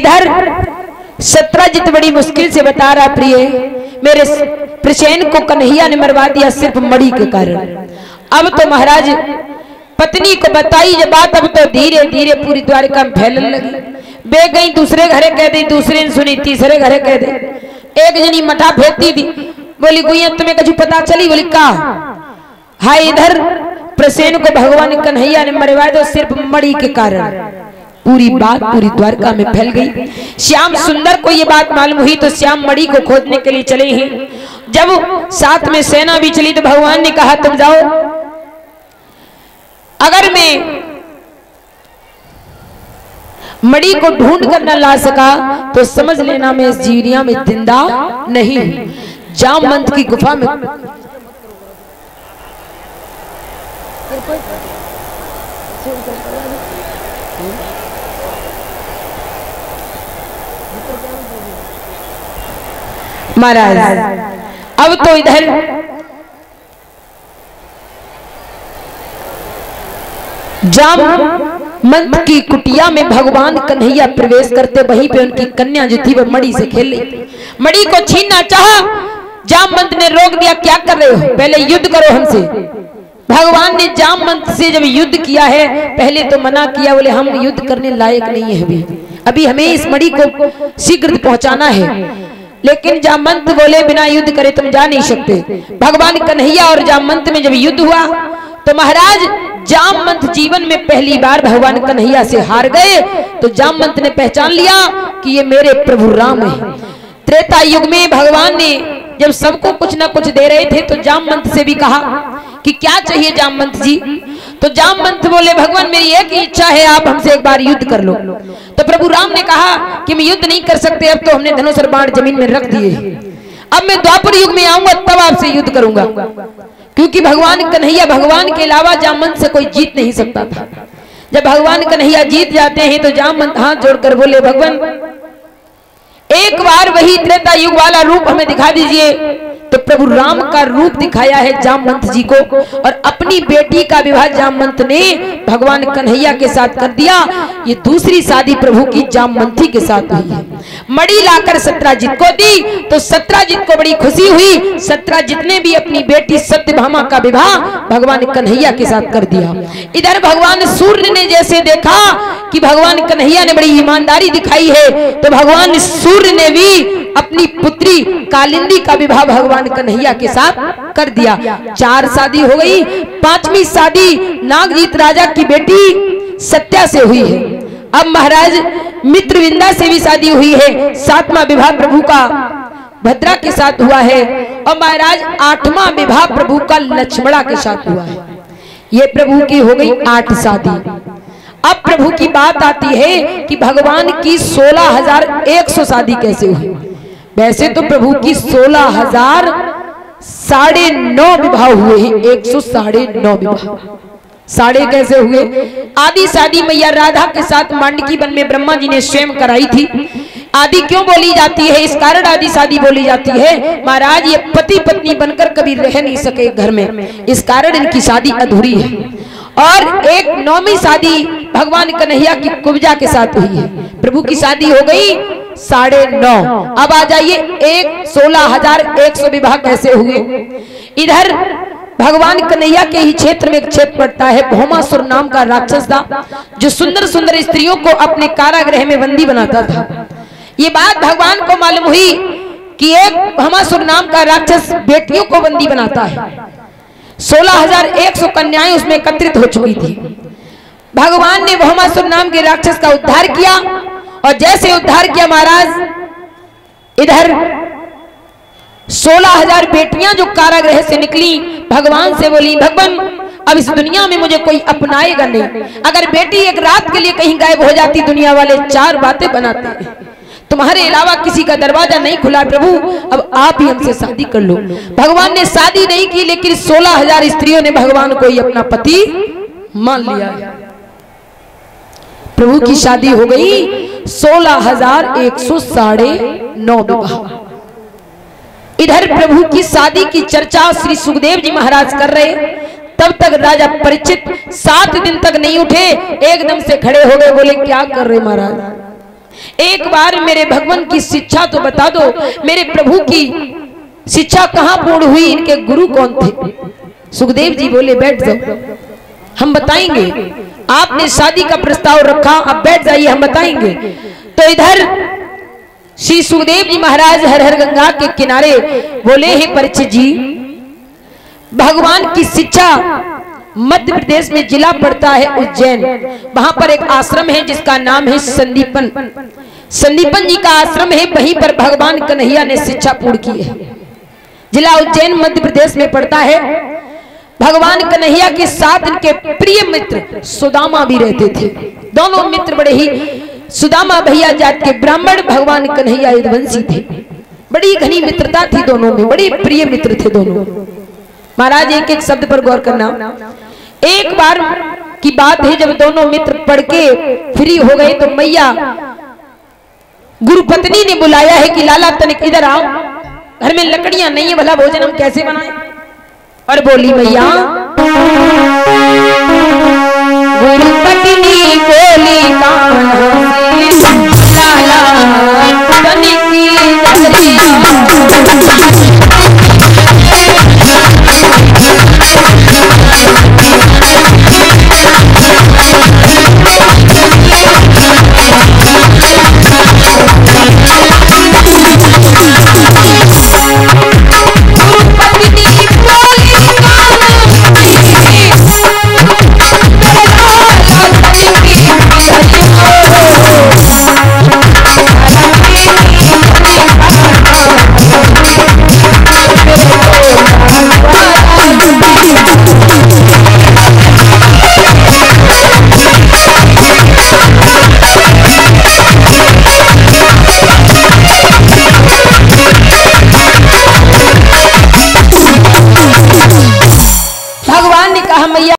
इधर सत्राजित बड़ी मुश्किल से बता रहा, प्रिय मेरे प्रसेन को कन्हैया ने मरवा दिया सिर्फ मणि के कारण। अब तो महाराज पत्नी को बताई जब बात, अब तो धीरे धीरे पूरी द्वारिका में फैलने लगी। बे गई दूसरे घरे कह दी, दूसरे ने सुनी तीसरे घरे कह दे। एक जनी मठा फेंकती थी, बोली गुइया तुम्हें कछु पता चली? बोली का? हाय इधर प्रसेन को भगवान कन्हैया ने मरवा दो सिर्फ मणि के कारण। पूरी बात पूरी द्वारका में फैल गई। श्याम सुंदर को ये बात मालूम हुई तो श्याम मणि को खोजने के लिए चले हैं। जब साथ में सेना भी चली तो भगवान ने कहा तुम जाओ, अगर मैं मणि को ढूंढ कर न ला सका तो समझ लेना मैं इस जीवनिया में जिंदा नहीं हूं। जामवंत की गुफा में महाराज अब तो इधर जामवंत की कुटिया में भगवान कन्हैया प्रवेश करते वहीं पे उनकी कन्या जो थी वो मणि से खेल रही थी। मणि को छीनना चाहा, जामवंत ने रोक दिया, क्या कर रहे हो, पहले युद्ध करो हमसे। भगवान ने जामवंत से जब युद्ध किया है पहले तो मना किया, बोले हम युद्ध करने लायक नहीं है, अभी हमें इस मणि को शीघ्र पहुंचाना है। लेकिन जामवंत बोले बिना युद्ध करे तुम जा नहीं सकते। भगवान कन्हैया और जामवंत में जब युद्ध हुआ तो महाराज जामवंत जीवन में पहली बार भगवान कन्हैया से हार गए। तो जामवंत ने पहचान लिया कि ये मेरे प्रभु राम है। त्रेता युग में भगवान ने जब सबको कुछ ना कुछ दे रहे थे तो जामवंत से भी कहा कि क्या चाहिए जामवंत जी? तो जामवंत बोले भगवान मेरी एक ही इच्छा है, आप हमसे एक बार युद्ध कर लो। तो प्रभु राम ने कहा कि मैं युद्ध नहीं कर सकते, अब तो हमने धनुष और बाण जमीन में रख दिए, अब मैं द्वापर युग में आऊंगा तब आपसे युद्ध करूंगा। क्योंकि भगवान कन्हैया भगवान के अलावा जामवंत से कोई जीत नहीं सकता था। जब भगवान कन्हैया जीत जाते हैं तो जामवंत हाथ जोड़कर बोले भगवान एक बार वही त्रेता युग वाला रूप हमें दिखा दीजिए। तो प्रभु राम का रूप दिखाया है जामवंत जी को और अपनी बेटी का विवाह जामवंत ने भगवान कन्हैया के साथ कर दिया। ये दूसरी शादी प्रभु की जामवंती के साथ हुई है। मणि लाकर सत्राजित को दी तो सत्राजित को बड़ी खुशी हुई। सत्राजित ने भी अपनी बेटी सत्यभामा का विवाह भगवान कन्हैया के साथ कर दिया। इधर भगवान सूर्य ने जैसे देखा कि भगवान कन्हैया ने बड़ी ईमानदारी दिखाई है तो भगवान सूर्य ने भी अपनी पुत्री कालिंदी का विवाह भगवान कन्हैया के साथ कर दिया। 4 शादी हो गई। 5वीं शादी नागजीत राजा की बेटी सत्या से हुई है। अब महाराज मित्रविंदा से भी शादी हुई है। 7वां विवाह प्रभु का भद्रा के साथ हुआ है और महाराज 8वां विवाह प्रभु का लक्ष्मणा के साथ हुआ है। ये प्रभु की हो गई 8 शादी। अब प्रभु की बात आती है कि भगवान की 16,100 शादी कैसे हुई। वैसे तो प्रभु की 16,950 विवाह हुए हैं। 109 विवाह साढ़े कैसे हुए? आदि शादी मैया राधा के साथ मांडकी वन में ब्रह्मा जी ने स्वयं कराई थी। आदि क्यों बोली जाती है? इस कारण आदि शादी बोली जाती है। महाराज ये पति पत्नी बनकर कभी रह नहीं सके घर में, इस कारण इनकी शादी अधूरी है। और एक 9वीं शादी भगवान कन्हैया की कुब्जा के साथ हुई है। प्रभु की शादी हो गई 9.5। अब आ जाइए 16,100 विवाह कैसे हुए। इधर भगवान कन्हैया के ही क्षेत्र में एक क्षेत्र पड़ता है। भौमासुर नाम का राक्षस था जो सुंदर सुंदर स्त्रियों को अपने कारागृह में बंदी बनाता था। ये बात भगवान को मालूम हुई कि एक भौमासुर नाम का राक्षस बेटियों को बंदी बनाता है। 16,100 कन्याएं उसमें एकत्रित हो चुकी थी। भगवान ने भौमासुर नाम के राक्षस का उद्धार किया और जैसे उद्धार किया महाराज इधर 16,000 बेटियां जो कारागृह से निकली भगवान से बोली भगवान अब इस दुनिया में मुझे कोई अपनाएगा नहीं। अगर बेटी एक रात के लिए कहीं गायब हो जाती दुनिया वाले 4 बातें बनाते हैं, तुम्हारे अलावा किसी का दरवाजा नहीं खुला प्रभु, अब आप ही हमसे शादी कर लो। भगवान ने शादी नहीं की लेकिन 16,000 स्त्रियों ने भगवान को ही अपना पति मान लिया। प्रभु की शादी हो गई 16,109 विवाह। इधर प्रभु की शादी की चर्चा श्री सुखदेव जी महाराज कर रहे, तब तक राजा परीक्षित 7 दिन तक नहीं उठे। एकदम से खड़े हो गए, बोले क्या कर रहे महाराज, एक बार मेरे भगवान की शिक्षा तो बता दो, मेरे प्रभु की शिक्षा कहां पूर्ण हुई, इनके गुरु कौन थे? सुखदेव जी बोले बैठ जाओ, हम बताएंगे। आपने शादी का प्रस्ताव रखा, अब बैठ जाइए, हम बताएंगे। तो इधर श्री सुखदेव जी महाराज हर हर गंगा के किनारे बोले, हे परीक्षित जी, भगवान की शिक्षा मध्य प्रदेश में जिला पड़ता है उज्जैन, वहां पर एक आश्रम है जिसका नाम है संदीपन। संदीपन जी का आश्रम है, वहीं पर भगवान कन्हैया ने शिक्षा पूर्ण की है। जिला उज्जैन मध्य प्रदेश में पड़ता है। भगवान कन्हैया के साथ इनके प्रिय मित्र सुदामा भी रहते थे। दोनों मित्र बड़े ही, सुदामा भैया जात के ब्राह्मण, भगवान कन्हैया यदुवंशी थे। बड़ी घनी मित्रता थी दोनों में, बड़े प्रिय मित्र थे दोनों। महाराज एक एक शब्द पर गौर करना। एक बार की बात है, जब दोनों मित्र पढ़ के फ्री हो गए तो मैया गुरुपत्नी ने बुलाया है कि लाला तनिक इधर आओ, घर में लकड़ियां नहीं है, भला भोजन हम कैसे बनाएं? और बोली मैया, गुरुपत्नी बोली लाला तनिक